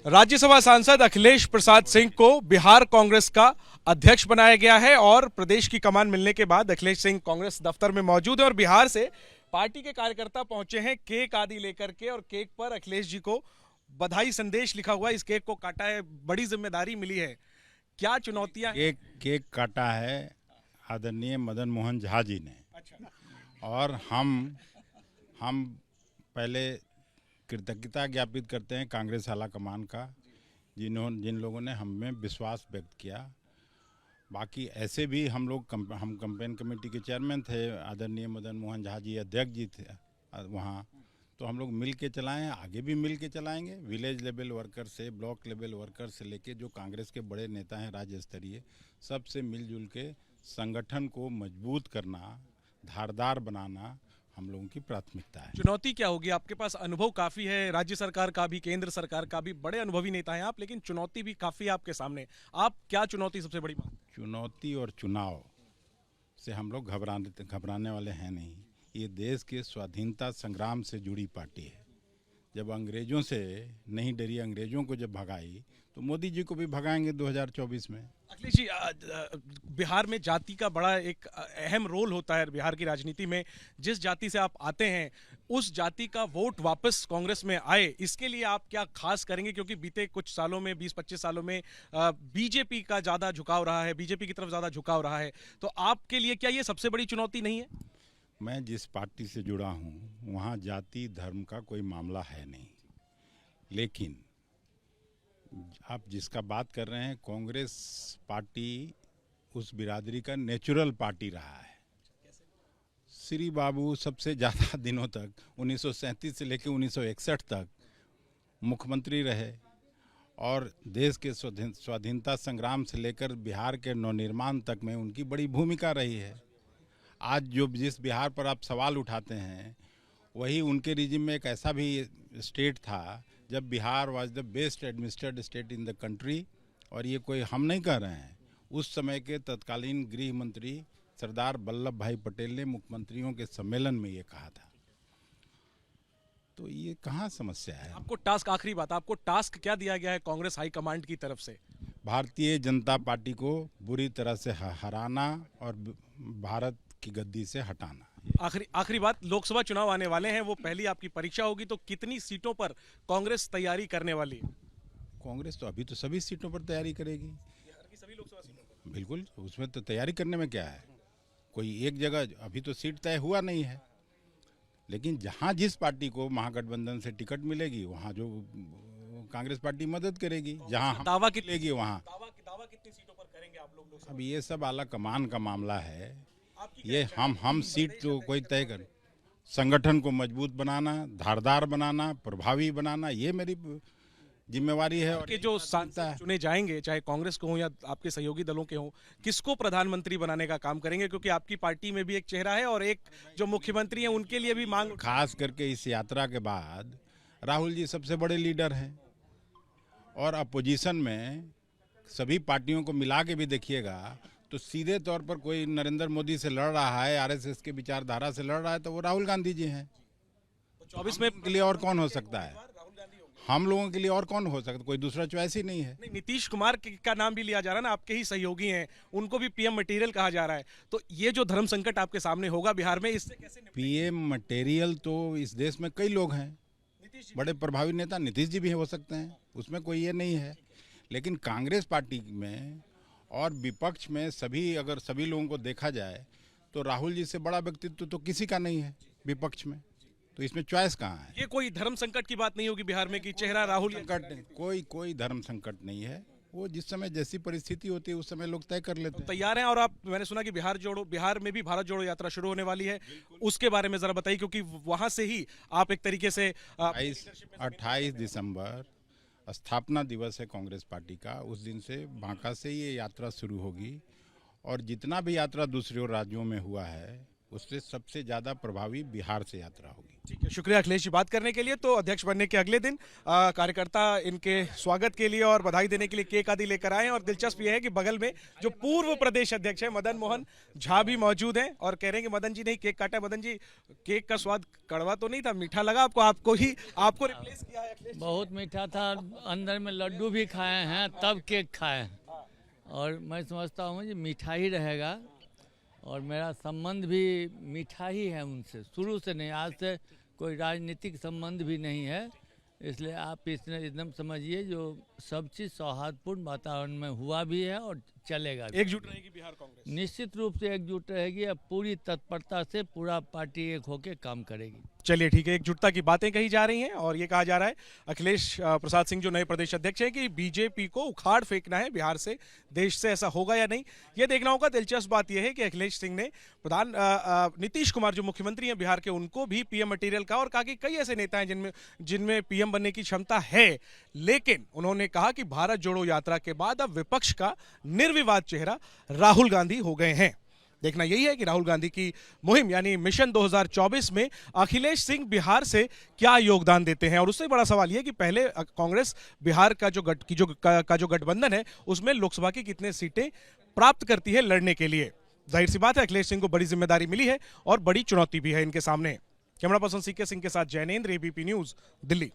राज्यसभा सांसद अखिलेश प्रसाद सिंह को बिहार कांग्रेस का अध्यक्ष बनाया गया है और प्रदेश की कमान मिलने के बाद अखिलेश सिंह कांग्रेस दफ्तर में मौजूद है और बिहार से पार्टी के कार्यकर्ता पहुंचे हैं केक आदि लेकर के और केक पर अखिलेश जी को बधाई संदेश लिखा हुआ है। इस केक को काटा है, बड़ी जिम्मेदारी मिली है, क्या चुनौतियां? केक काटा है आदरणीय मदन मोहन झा जी ने। अच्छा। और हम पहले कृतज्ञता ज्ञापित करते हैं कांग्रेस आला कमान का, जिन लोगों ने हम में विश्वास व्यक्त किया। बाकी ऐसे भी हम कैंपेन कमेटी के चेयरमैन थे, आदरणीय मदन मोहन झा जी अध्यक्ष जी थे वहाँ, तो हम लोग मिल के चलाएँ, आगे भी मिल के चलाएँगे। विलेज लेवल वर्कर से ब्लॉक लेवल वर्कर से लेके जो कांग्रेस के बड़े नेता हैं राज्य स्तरीय, सबसे मिलजुल के संगठन को मजबूत करना, धारदार बनाना हम लोगों की प्राथमिकता है। चुनौती क्या होगी? आपके पास अनुभव काफी है, राज्य सरकार का भी, केंद्र सरकार का भी, बड़े अनुभवी नेता हैं आप, लेकिन चुनौती भी काफी है आपके सामने। आप क्या चुनौती सबसे बड़ी मानते हैं? चुनौती और चुनाव से हम लोग घबराने वाले हैं नहीं। ये देश के स्वाधीनता संग्राम से जुड़ी पार्टी है। जब अंग्रेजों से नहीं डरी, अंग्रेजों को जब भगाई, तो मोदी जी को भी भगाएंगे 2024 में। अखिलेश जी, बिहार में जाति का बड़ा एक अहम रोल होता है बिहार की राजनीति में। जिस जाति से आप आते हैं उस जाति का वोट वापस कांग्रेस में आए, इसके लिए आप क्या खास करेंगे? क्योंकि बीते कुछ सालों में, 20-25 सालों में बीजेपी का ज्यादा झुकाव रहा है, बीजेपी की तरफ ज्यादा झुकाव रहा है, तो आपके लिए क्या ये सबसे बड़ी चुनौती नहीं है? मैं जिस पार्टी से जुड़ा हूँ वहाँ जाति धर्म का कोई मामला है नहीं, लेकिन आप जिसका बात कर रहे हैं, कांग्रेस पार्टी उस बिरादरी का नेचुरल पार्टी रहा है। श्री बाबू सबसे ज़्यादा दिनों तक 1937 से लेकर 1961 तक मुख्यमंत्री रहे और देश के स्वाधीनता संग्राम से लेकर बिहार के नवनिर्माण तक में उनकी बड़ी भूमिका रही है। आज जिस बिहार पर आप सवाल उठाते हैं, वही उनके रिजिम में एक ऐसा भी स्टेट था जब Bihar was the best administrated state in the country. और ये कोई हम नहीं कह रहे हैं, उस समय के तत्कालीन गृह मंत्री सरदार वल्लभ भाई पटेल ने मुख्यमंत्रियों के सम्मेलन में ये कहा था। तो ये कहाँ समस्या है? आपको टास्क, आखिरी बात, आपको टास्क क्या दिया गया है कांग्रेस हाईकमांड की तरफ से? भारतीय जनता पार्टी को बुरी तरह से हराना और भारत की गद्दी से हटाना। आखिरी बात, लोकसभा चुनाव आने वाले हैं, वो पहली आपकी परीक्षा होगी, तो कितनी सीटों पर कांग्रेस तैयारी करने वाली है? कांग्रेस तो अभी तो सभी सीटों पर तैयारी करेगी। सभी लोकसभा सीटों पर? बिल्कुल, उसमें तो तैयारी करने में क्या है, कोई एक जगह अभी तो सीट तय हुआ नहीं है, लेकिन जहां जिस पार्टी को महागठबंधन से टिकट मिलेगी वहां जो कांग्रेस पार्टी मदद करेगी। जहां दावा लेगी वहां दावा कितनी सीटों पर करेंगे आप लोग? अब ये सब आला कमान का मामला है। ये हम सीट तो कोई तय कर, संगठन को मजबूत बनाना, धारदार बनाना, प्रभावी बनाना, ये मेरी जिम्मेवारी है। और जो सांसद चुने जाएंगे, चाहे कांग्रेस को हो या आपके सहयोगी दलों के हो, किसको प्रधानमंत्री बनाने का काम करेंगे? क्योंकि आपकी पार्टी में भी एक चेहरा है और एक जो मुख्यमंत्री हैं उनके लिए भी मांग। खास करके इस यात्रा के बाद राहुल जी सबसे बड़े लीडर हैं और अपोजिशन में सभी पार्टियों को मिला के भी देखिएगा तो सीधे तौर पर कोई नरेंद्र मोदी से लड़ रहा है, आरएसएस के विचारधारा से लड़ रहा है, तो वो राहुल गांधी जी हैं। 24 में के लिए और कौन हो सकता है? हम लोगों के लिए और कौन हो सकता है? कोई दूसरा चॉइस ही नहीं है। नहीं, नीतीश कुमार का नाम भी लिया जा रहा है ना, आपके ही सहयोगी हैं, उनको भी पीएम मटेरियल कहा जा रहा है। तो ये जो धर्म संकट आपके सामने होगा बिहार में, इससे कैसे निपटेंगे? पीएम मटेरियल तो इस देश में कई लोग हैं, बड़े प्रभावी नेता नीतीश जी भी हो सकते हैं, उसमें कोई ये नहीं है। लेकिन कांग्रेस पार्टी में और विपक्ष में अगर सभी लोगों को देखा जाए तो राहुल जी से बड़ा व्यक्तित्व तो किसी का नहीं है विपक्ष में, तो इसमें चॉइस कहाँ है? ये कोई धर्म संकट की बात नहीं होगी बिहार में कि चेहरा राहुल? संकट कोई धर्म संकट नहीं है, वो जिस समय जैसी परिस्थिति होती है उस समय लोग तय कर लेते हैं। तैयार हैं? और आप, मैंने सुना कि बिहार में भी भारत जोड़ो यात्रा शुरू होने वाली है, उसके बारे में जरा बताइए, क्योंकि वहां से ही आप एक तरीके से 28 दिसंबर स्थापना दिवस है कांग्रेस पार्टी का, उस दिन से बांका से ये यात्रा शुरू होगी और जितना भी यात्रा दूसरे राज्यों में हुआ है उससे सबसे ज़्यादा प्रभावी बिहार से यात्रा होगी। ठीक है, शुक्रिया अखिलेश जी बात करने के लिए। तो अध्यक्ष बनने के अगले दिन कार्यकर्ता इनके स्वागत के लिए और बधाई देने के लिए केक आदि लेकर आए हैं। और दिलचस्प यह है कि बगल में जो पूर्व प्रदेश अध्यक्ष है मदन मोहन झा भी मौजूद हैं और कह रहे हैं कि मदन जी ने केक काटा। मदन जी, केक का स्वाद कड़वा तो नहीं था, मीठा लगा आपको? आपको रिप्लेस किया है अखिलेश? बहुत मीठा था, अंदर में लड्डू भी खाए हैं तब केक खाए हैं। और मैं समझता हूँ कि मीठा ही रहेगा और मेरा संबंध भी मीठा ही है उनसे, शुरू से नहीं, आज से कोई राजनीतिक संबंध भी नहीं है। इसलिए आप इसने एकदम समझिए जो सब चीज़ सौहार्दपूर्ण वातावरण में हुआ भी है और चलेगा भी। एकजुट रहेगी बिहार कांग्रेस? निश्चित रूप से एकजुट रहेगी, अब पूरी तत्परता से पूरा पार्टी एक होकर काम करेगी। चलिए ठीक है, एकजुटता की बातें कही जा रही हैं और ये कहा जा रहा है अखिलेश प्रसाद सिंह जो नए प्रदेश अध्यक्ष हैं कि बीजेपी को उखाड़ फेंकना है बिहार से, देश से। ऐसा होगा या नहीं ये देखना होगा। दिलचस्प बात यह है कि अखिलेश सिंह ने नीतीश कुमार जो मुख्यमंत्री हैं बिहार के, उनको भी पीएम मटेरियल कहा और कहा कि कई ऐसे नेता हैं जिनमें पीएम बनने की क्षमता है। लेकिन उन्होंने कहा कि भारत जोड़ो यात्रा के बाद अब विपक्ष का निर्विवाद चेहरा राहुल गांधी हो गए हैं। देखना यही है कि राहुल गांधी की मुहिम यानी मिशन 2024 में अखिलेश सिंह बिहार से क्या योगदान देते हैं। और उससे बड़ा सवाल यह कि पहले कांग्रेस बिहार का जो गठबंधन है उसमें लोकसभा की कितने सीटें प्राप्त करती है लड़ने के लिए। जाहिर सी बात है अखिलेश सिंह को बड़ी जिम्मेदारी मिली है और बड़ी चुनौती भी है इनके सामने। कैमरा पर्सन सीके सिंह के साथ जैनेंद्र, एबीपी न्यूज, दिल्ली।